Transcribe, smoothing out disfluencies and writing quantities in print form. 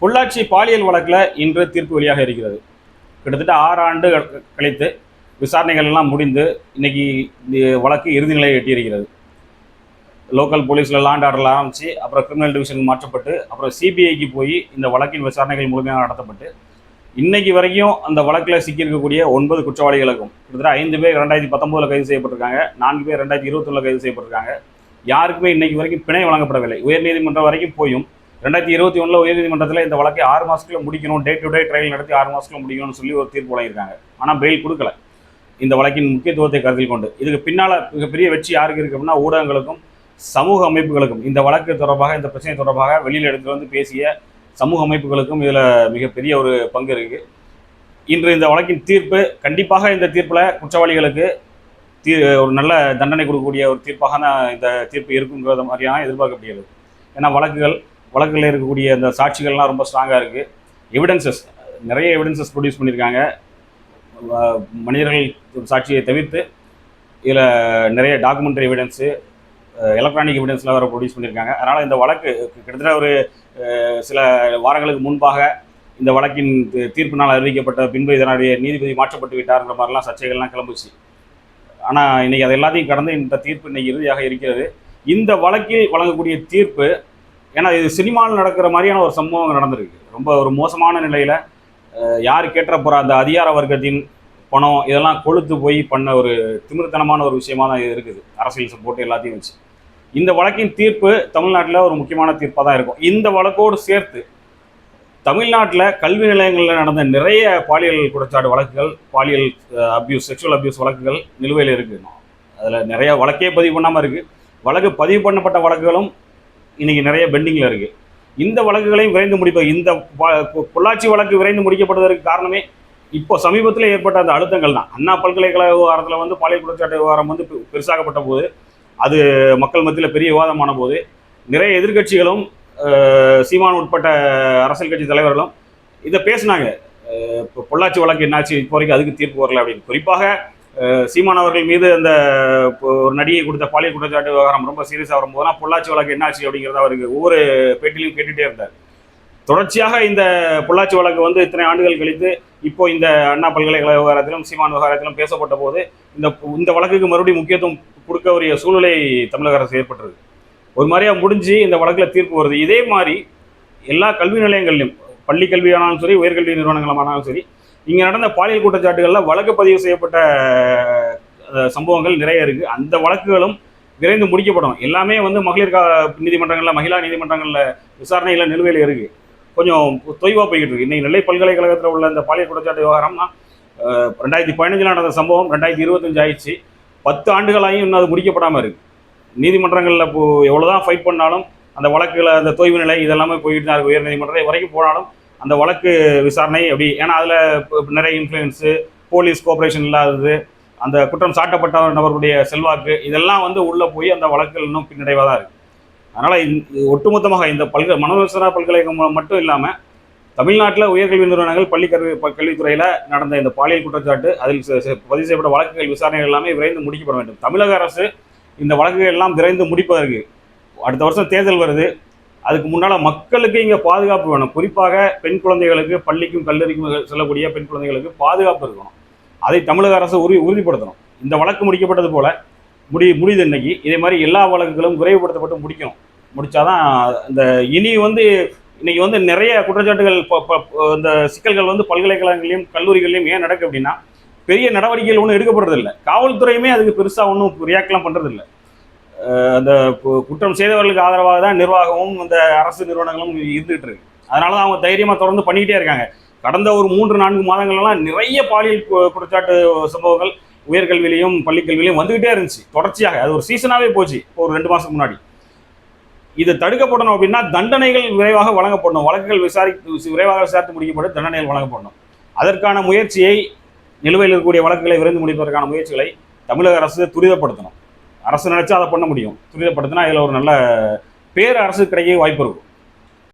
பொள்ளாச்சி பாலியல் வழக்கில் இன்று தீர்ப்பு வெளியாக இருக்கிறது. கிட்டத்தட்ட 6 ஆண்டு கழித்து விசாரணைகள் எல்லாம் முடிந்து இன்னைக்கு வழக்கு இறுதி நிலையை எட்டியிருக்கிறது. லோக்கல் போலீஸில் லாண்ட் ஆர்டரில் ஆரம்பித்து அப்புறம் கிரிமினல் டிவிஷனுக்கு மாற்றப்பட்டு அப்புறம் சிபிஐக்கு போய் இந்த வழக்கின் விசாரணைகள் முழுமையாக நடத்தப்பட்டு இன்னைக்கு வரைக்கும் அந்த வழக்கில் சிக்கியிருக்கக்கூடிய 9 குற்றவாளிகளுக்கும் கிட்டத்தட்ட 5 பேர் 2019 கைது செய்யப்பட்டிருக்காங்க, 4 பேர் 2021 கைது செய்யப்பட்டிருக்காங்க. யாருக்குமே இன்னைக்கு வரைக்கும் பிணை வழங்கப்படவில்லை. உயர்நீதிமன்றம் வரைக்கும் போயும் 2021 உயர்நீதிமன்றத்தில் இந்த வழக்கை 6 மாதத்துக்குள்ள முடிக்கணும், டே டு டே ட்ரையல் நடத்தி 6 மாதத்துக்குள்ள முடிக்கணும்னு சொல்லி ஒரு தீர்ப்பு வழங்கியிருக்காங்க. ஆனால் பெயில் கொடுக்கல. இந்த வழக்கின் முக்கியத்துவத்தை கருத்தில் கொண்டு இதுக்கு பின்னால் மிகப்பெரிய வெற்றி யாருக்கு இருக்கு அப்படின்னா ஊடகங்களுக்கும் சமூக அமைப்புகளுக்கும், இந்த வழக்கு தொடர்பாக இந்த பிரச்சனை தொடர்பாக வெளியில் எடுத்து வந்து பேசிய சமூக அமைப்புகளுக்கும் இதில் மிகப்பெரிய ஒரு பங்கு இருக்கு. இன்று இந்த வழக்கின் தீர்ப்பு கண்டிப்பாக இந்த தீர்ப்பில் குற்றவாளிகளுக்கு ஒரு நல்ல தண்டனை கொடுக்கக்கூடிய ஒரு தீர்ப்பாக தான் இந்த தீர்ப்பு இருக்குங்கிறத மாதிரியான எதிர்பார்க்கப்படுகிறது. ஏன்னா வழக்குகளில் இருக்கக்கூடிய அந்த சாட்சிகள்லாம் ரொம்ப ஸ்ட்ராங்காக இருக்குது. எவிடன்சஸ் நிறைய எவிடன்சஸ் ப்ரொடியூஸ் பண்ணியிருக்காங்க. மனிதர்கள் சாட்சியை தவிர்த்து இதில் நிறைய டாக்குமெண்ட்ரி எவிடன்ஸு, எலக்ட்ரானிக் எவிடன்ஸ்லாம் வேறு ப்ரொடியூஸ் பண்ணியிருக்காங்க. அதனால் இந்த வழக்கு கிட்டத்தட்ட ஒரு சில வாரங்களுக்கு முன்பாக இந்த வழக்கின் தீர்ப்பினால் அறிவிக்கப்பட்ட பின்பு இதனுடைய நீதிபதி மாற்றப்பட்டு விட்டார்ன்ற மாதிரிலாம் சர்ச்சைகள்லாம் கிளம்புச்சு. ஆனால் இன்றைக்கி அது எல்லாத்தையும் கடந்து இந்த தீர்ப்பு இன்றைக்கி இறுதியாக இருக்கிறது. இந்த வழக்கில் வழங்கக்கூடிய தீர்ப்பு, ஏன்னா இது சினிமாவில் நடக்கிற மாதிரியான ஒரு சம்பவம் நடந்திருக்கு. ரொம்ப ஒரு மோசமான நிலையில் யார் கேட்ட போகிற அந்த அதிகார வர்க்கத்தின் பணம் இதெல்லாம் கொழுத்து போய் பண்ண ஒரு திமிர்த்தனமான ஒரு விஷயமா தான் இது இருக்குது. அரசியல் சப்போர்ட் எல்லாத்தையும் வச்சு இந்த வழக்கின் தீர்ப்பு தமிழ்நாட்டில் ஒரு முக்கியமான தீர்ப்பாக தான் இருக்கும். இந்த வழக்கோடு சேர்த்து தமிழ்நாட்டில் கல்வி நிலையங்களில் நடந்த நிறைய பாலியல் குற்றச்சாட்டு வழக்குகள், பாலியல் அப்யூஸ், செக்ஷுவல் அப்யூஸ் வழக்குகள் நிலுவையில் இருக்குது. அதில் நிறைய வழக்கே பதிவு பண்ணாமல் இருக்குது. வழக்கு பதிவு பண்ணப்பட்ட வழக்குகளும் இன்றைக்கி நிறைய பெண்டிங்கில் இருக்குது. இந்த வழக்குகளையும் விரைந்து முடிப்பது, இந்த பொள்ளாச்சி வழக்கு விரைந்து முடிக்கப்படுவதற்கு காரணமே இப்போ சமீபத்தில் ஏற்பட்ட அந்த அழுத்தங்கள் தான். அண்ணா பல்கலைக்கழக விவகாரத்தில் வந்து பாலியல் குற்றச்சாட்டு விவகாரம் வந்து பெருசாகப்பட்ட போது, அது மக்கள் மத்தியில் பெரிய விவாதமான போது நிறைய எதிர்கட்சிகளும் சீமான் உட்பட்ட அரசியல் கட்சி தலைவர்களும் இதை பேசினாங்க. இப்போ பொள்ளாச்சி வழக்கு என்னாச்சு, இப்போ வரைக்கும் அதுக்கு தீர்ப்பு வரல அப்படின்னு. குறிப்பாக சீமான் அவர்கள் மீது அந்த ஒரு நடிகை கொடுத்த பாலியல் குற்றச்சாட்டு விவகாரம் ரொம்ப சீரியஸாக வரும்போதுனா பொள்ளாச்சி வழக்கு என்னாச்சு அப்படிங்கிறத அவருக்கு ஒவ்வொரு பேட்டிலையும் கேட்டுகிட்டே இருந்தார். தொடர்ச்சியாக இந்த பொள்ளாச்சி வழக்கு வந்து இத்தனை ஆண்டுகள் கழித்து இப்போ இந்த அண்ணா பல்கலைக்கழக விவகாரத்திலும் சீமான் விவகாரத்திலும் பேசப்பட்ட போது இந்த வழக்குக்கு மறுபடியும் முக்கியத்துவம் கொடுக்க ஒரு சூழ்நிலை தமிழக அரசு ஏற்பட்டுருது. ஒரு மாதிரியாக முடிஞ்சு இந்த வழக்கில் தீர்ப்பு வருது. இதே மாதிரி எல்லா கல்வி நிலையங்கள்லையும், பள்ளி கல்வியானாலும் சரி, உயர்கல்வி நிறுவனங்களானாலும் சரி, இங்கே நடந்த பாலியல் குற்றச்சாட்டுகளில் வழக்கு பதிவு செய்யப்பட்ட சம்பவங்கள் நிறைய இருக்குது. அந்த வழக்குகளும் விரைந்து முடிக்கப்படும். எல்லாமே வந்து மகளிர் நீதிமன்றங்களில், மகிழா நீதிமன்றங்களில் விசாரணையில் நிலுவையில் இருக்குது. கொஞ்சம் தொய்வாக போய்கிட்டு இருக்கு. இன்னைக்கு நெல்லை பல்கலைக்கழகத்தில் உள்ள இந்த பாலியல் குற்றச்சாட்டு விவகாரம்னா 2015 நடந்த சம்பவம் 2025 ஆயிடுச்சு. 10 ஆண்டுகளாயும் இன்னும் அது முடிக்கப்படாமல் இருக்குது. நீதிமன்றங்களில் இப்போ எவ்வளோதான் ஃபைட் பண்ணாலும் அந்த வழக்குகளை அந்த தொய்வு நிலை இதெல்லாமே போய்கிட்டு தான் இருக்குது. உயர்நீதிமன்றம் வரைக்கும் போனாலும் அந்த வழக்கு விசாரணை அப்படி, ஏன்னா அதில் நிறைய இன்ஃப்ளூயன்ஸு, போலீஸ் கோஆப்ரேஷன் இல்லாதது, அந்த குற்றம் சாட்டப்பட்ட நபருடைய செல்வாக்கு, இதெல்லாம் வந்து உள்ளே போய் அந்த வழக்குகள் இன்னும் பின்னடைவாக தான் இருக்குது. அதனால் ஒட்டுமொத்தமாக இந்த மனோரஞ்சனா பல்கலைக்கழகம் மட்டும் இல்லாமல் தமிழ்நாட்டில் உயர்கல்வி நிறுவனங்கள், கல்வித்துறையில் நடந்த இந்த பாலியல் குற்றச்சாட்டு, அதில் பதிவு செய்யப்பட்ட வழக்குகள் விசாரணைகள் எல்லாமே விரைந்து முடிக்கப்பட வேண்டும். தமிழக அரசு இந்த வழக்குகள் எல்லாம் விரைந்து முடிப்பதற்கு, அடுத்த வருஷம் தேர்தல் வருது, அதுக்கு முன்னால் மக்களுக்கு இங்கே பாதுகாப்பு வேணும். குறிப்பாக பெண் குழந்தைகளுக்கு, பள்ளிக்கும் கல்லூரிக்கும் செல்லக்கூடிய பெண் குழந்தைகளுக்கு பாதுகாப்பு இருக்கணும். அதை தமிழக அரசு உறுதிப்படுத்தணும். இந்த வழக்கு முடிக்கப்பட்டது போல முடியுது இன்னைக்கு. இதே மாதிரி எல்லா வழக்குகளும் விரைவுபடுத்தப்பட்டு முடிக்கணும். முடிச்சாதான் இந்த இனி வந்து இன்னைக்கு வந்து நிறைய குற்றச்சாட்டுகள், இந்த சிக்கல்கள் வந்து பல்கலைக்கழகங்களையும் கல்லூரிகளையும் ஏன் நடக்கு அப்படின்னா, பெரிய நடவடிக்கைகள் ஒன்றும் எடுக்கப்படுறதில்லை. காவல்துறையுமே அதுக்கு பெருசாக ஒன்றும் ரியாக்ட்லாம் பண்ணுறதில்லை. அந்த குற்றம் செய்தவர்களுக்கு ஆதரவாக தான் நிர்வாகமும் இந்த அரசு நிறுவனங்களும் இருந்துகிட்டு இருக்கு. அதனால தான் அவங்க தைரியமாக தொடர்ந்து பண்ணிக்கிட்டே இருக்காங்க. கடந்த ஒரு 3-4 மாதங்கள்லாம் நிறைய பாலியல் குற்றச்சாட்டு சம்பவங்கள் உயர்கல்வியிலையும் பள்ளிக்கல்வியிலையும் வந்துகிட்டே இருந்துச்சு தொடர்ச்சியாக. அது ஒரு சீசனாகவே போச்சு ஒரு 2 மாதத்துக்கு முன்னாடி. இது தடுக்கப்படணும் அப்படின்னா தண்டனைகள் விரைவாக வழங்கப்படணும். வழக்குகள் விரைவாக விசாரித்து முடிக்கப்பட்டு தண்டனைகள் வழங்கப்படணும். அதற்கான முயற்சியை, நிலுவையில் இருக்கக்கூடிய வழக்குகளை விரைந்து முடிப்பதற்கான முயற்சிகளை தமிழக அரசு துரிதப்படுத்தணும். அரசு நினைச்சா அதை பண்ண முடியும். துரிதப்படுத்தினா இதில் ஒரு நல்ல பேர் அரசு கிடைக்க வாய்ப்பு இருக்கும்.